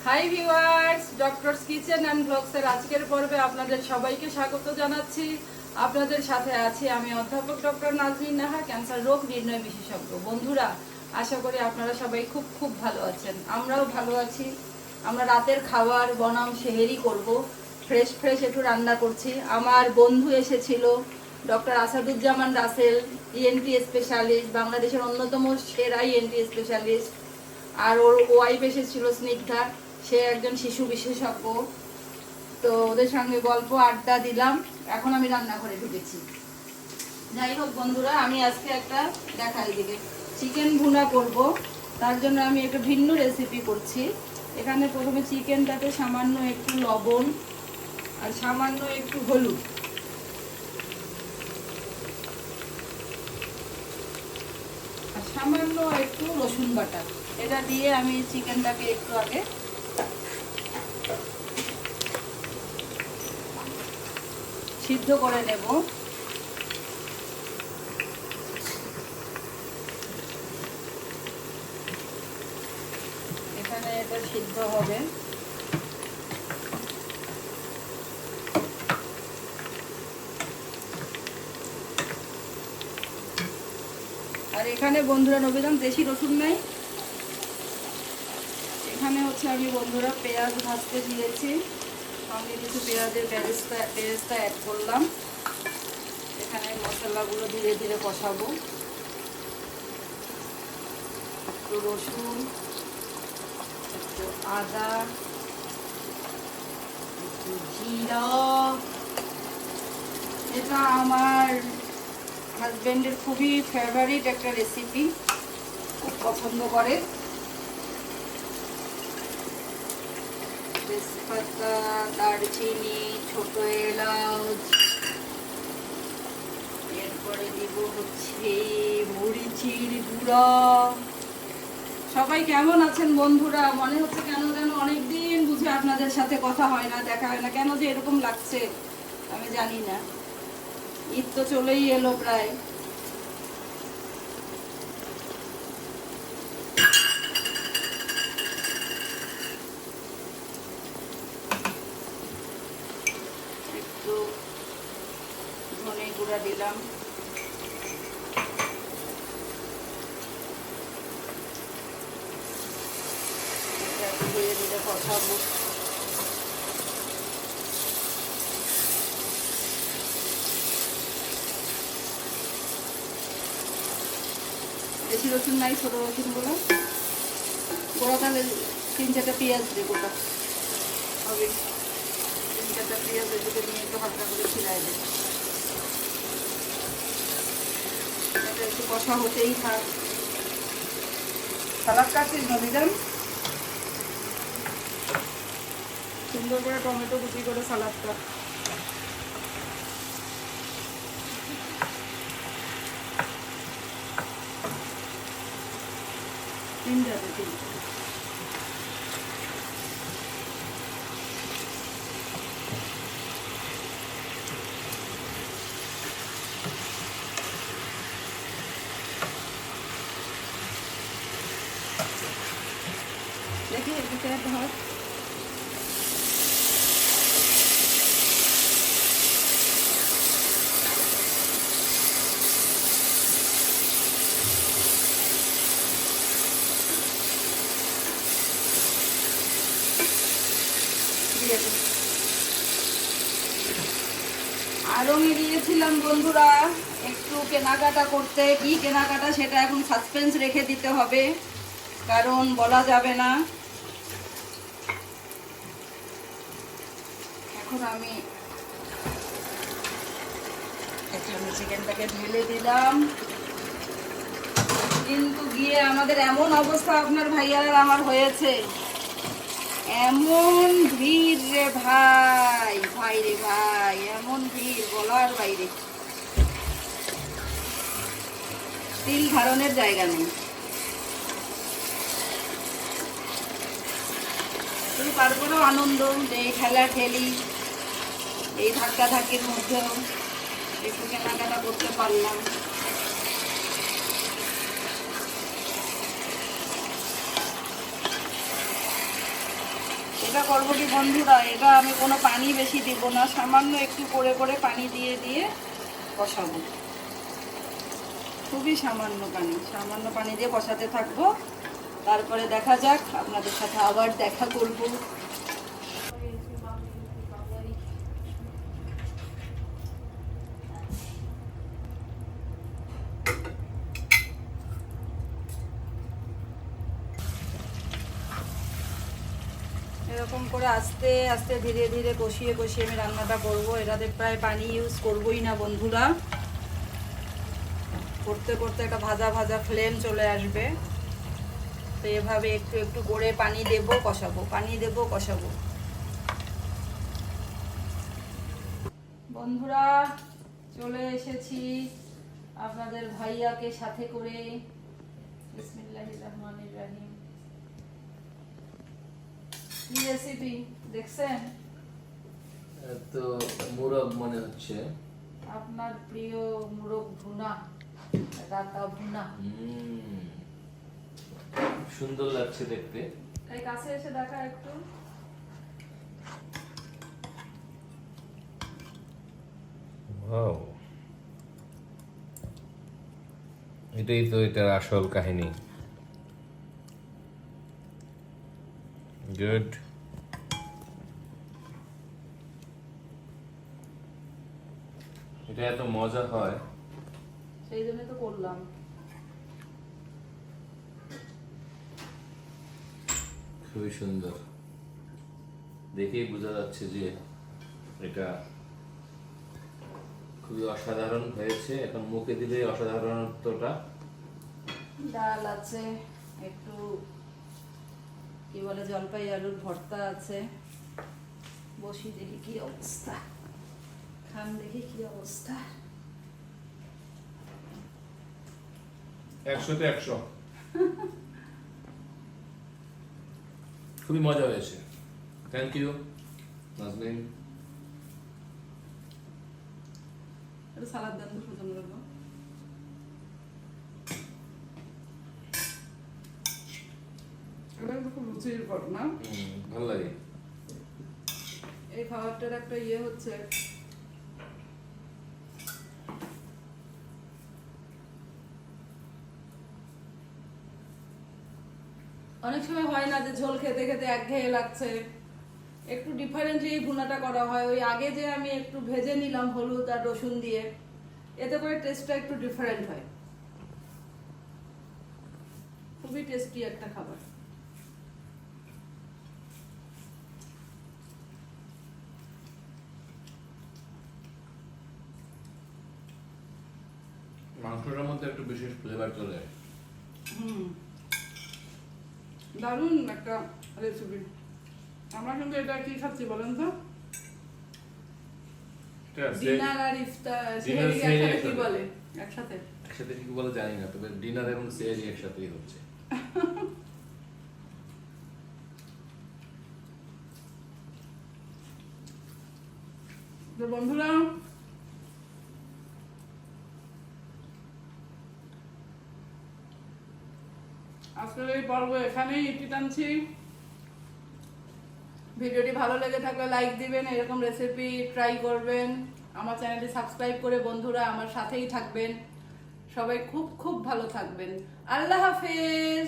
High viewers, doctor's kitchen and ব্লগসের আজকের পর্বে আপনাদের সবাইকে স্বাগত জানাচ্ছি। আপনাদের সাথে আছি আমি অধ্যাপক ডক্টর নাজনীন নাহা, ক্যান্সার রোগ নির্ণয় বিশেষজ্ঞ। বন্ধুরা, আশা করি আপনারা সবাই খুব খুব ভালো আছেন। আমরাও ভালো আছি। আমরা রাতের খাবার বনাম সেহেরি করব। ফ্রেশ ফ্রেশ একটু রান্না করছি। আমার বন্ধু এসেছিল doctor Asaduzzaman Russell, ENT specialist, বাংলাদেশের অন্যতম সেরা ইএনটি স্পেশালিস্ট। আর ওর ওয়াইফ এসেছিল স্নিগ্ধা, সে একজন শিশু বিশেষজ্ঞ। তো ওদের সঙ্গে গল্প আড্ডা দিলাম। এখন আমি রান্নাঘরে ঢুকেছি। যাই হোক বন্ধুরা, আমি আজকে একটা দেখাই দিকে চিকেন ভুনা করব। তার জন্য আমি একটা ভিন্ন রেসিপি করছি। এখানে প্রথমে চিকেনটাতে সামান্য একটু লবণ আর সামান্য একটু হলুদ, আর সামান্য একটু রসুন বাটা, এটা দিয়ে আমি চিকেনটাকে একটু আগে সিদ্ধ করে নেব। এখানে এটা সিদ্ধ হবে। আর এখানে বন্ধুরা নবীদাম দেশি রসুন নাই। এখানে হচ্ছে আমি বন্ধুরা পেঁয়াজ ভাজতে দিয়েছি, সঙ্গে কিছু পেঁয়াজের বেরেস্তা অ্যাড করলাম। এখানে মশলাগুলো ধীরে ধীরে কষাবো। একটু রসুন, একটু আদা, একটু জিরা। এটা আমার হাজব্যান্ডের খুবই ফেভারিট একটা রেসিপি, খুব পছন্দ করে। তেজপাতা, দারচিনি, ছোট এলাচ, এরপরে দিব হচ্ছে মরিচের গুঁড়া। সবাই কেমন আছেন বন্ধুরা? মনে হচ্ছে কেন যেন অনেকদিন বুঝে আপনাদের সাথে কথা হয় না, দেখা হয় না। কেন যে এরকম লাগছে আমি জানি না। ঈদ তো চলেই এলো প্রায়। একটু ধনে গুঁড়া দিলাম। ধীরে ধীরে কষাবো। বেশি রসুন নাই, ছোট রসুনগুলো গোড়া। তাহলে 3-4টা পেঁয়াজ দিয়ে গোটা হবে। 3-4টা পেঁয়াজ এদিকে নিয়ে একটু হালকা করে ছিলাই দেব। এটা একটু কষা হতেই থাক। সালাদ কাটছিস নবীদান? সুন্দর করে টমেটো কুচি করে সালাদটা। তিনটাতে দেখি এদিকে ধর। আরও গিয়েছিলাম বন্ধুরা একটু কেনাকাটা করতে। কি কেনাকাটা সেটা এখন সাসপেন্স রেখে দিতে হবে, কারণ বলা যাবে না। এখন আমি এখানে চিকেনটাকে ঢেলে দিলাম। কিন্তু গিয়ে আমাদের এমন অবস্থা আপনার ভাইয়ার আমার হয়েছে, এমন ভিড় রে ভাই, ভাই রে ভাই, এমন ভিড় বলার বাইরে। তিল ধারণের জায়গা নেই। শুধু তারপরেও আনন্দ, এই ঠেলা ঠেলি, এই ধাক্কা ধাক্কির মধ্যেও একটু কেনাকাটা করতে পারলাম। এটা করবো কি বন্ধুরা, এটা আমি কোনো পানি বেশি দিব না, সামান্য একটু করে করে পানি দিয়ে দিয়ে কষাবো। খুবই সামান্য পানি দিয়ে কষাতে থাকবো। তারপরে দেখা যাক, আপনাদের সাথে আবার দেখা করবো। এরকম করে আস্তে আস্তে ধীরে ধীরে কষিয়ে কষিয়ে আমি রান্নাটা করবো। এটাতে প্রায় পানি ইউজ করবোই না বন্ধুরা। করতে করতে একটা ভাজা ভাজা ফ্লেম চলে আসবে। তো এভাবে একটু একটু করে পানি দেব, কষাবো, পানি দেব, কষাবো। বন্ধুরা চলে এসেছি আপনাদের ভাইয়াকে সাথে করে। বিসমিল্লাহির রহমানির রহিম। কি রেসিপি দেখছেন? তো মোরগ মনে হচ্ছে, আপনার প্রিয় মোরগ ভুনা, রাতা ভুনা। সুন্দর লাগছে দেখতে। এই কাছে এসে দেখা একটু। ওয়াও, এটাই তো এটার আসল কাহিনী। গুড। এটা এত মজা হয়, সেই জন্য তো করলাম। খুবই সুন্দর, দেখেই বোঝা যাচ্ছে যে এটা খুবই অসাধারণ হয়েছে। এখন মুখে দিলে অসাধারণত্বটা। ডাল আছে, একটু কি বলে জলপাই আলুর ভর্তা আছে। বসি দেখি কি অবস্থা, খান দেখি কি অবস্থা। 100-তে 100। খুবই মজা হয়েছে। Thank you Naznin. একটু সালাদ দেন তো সুজন করবো। এটা তো খুব রুচির পর না? ভালো লাগে। এই খাবারটার একটা ইয়ে হচ্ছে, অনেক সময় হয় না যে ঝোল খেতে খেতে একঘেয়ে লাগছে, একটু ডিফারেন্টলি এই ভুনাটা করা হয়। ওই আগে যে আমি একটু ভেজে নিলাম হলুদ আর রসুন দিয়ে, এতে করে টেস্টটা একটু ডিফারেন্ট হয়। খুবই টেস্টি একটা খাবার। মাংসটার মধ্যে একটু বিশেষ ফ্লেভার চলে আসে। দারুণ একটা রেসিপি। আমরা কিন্তু এটা কি খাচ্ছি বলেন তো? ডিনার আর ইফতার একসাথে কি বলে? একসাথে একসাথে কি বলে জানি না, তবে ডিনার এবং সেহরি একসাথেই হচ্ছে। তো বন্ধুরা, আজকের এই পর্ব এখানেই ইতি টানছি। ভিডিওটি ভালো লেগে থাকলে লাইক দিবেন, এরকম রেসিপি ট্রাই করবেন। আমার চ্যানেলটি সাবস্ক্রাইব করে বন্ধুরা আমার সাথেই থাকবেন। সবাই খুব খুব ভালো থাকবেন। আল্লাহ হাফেজ।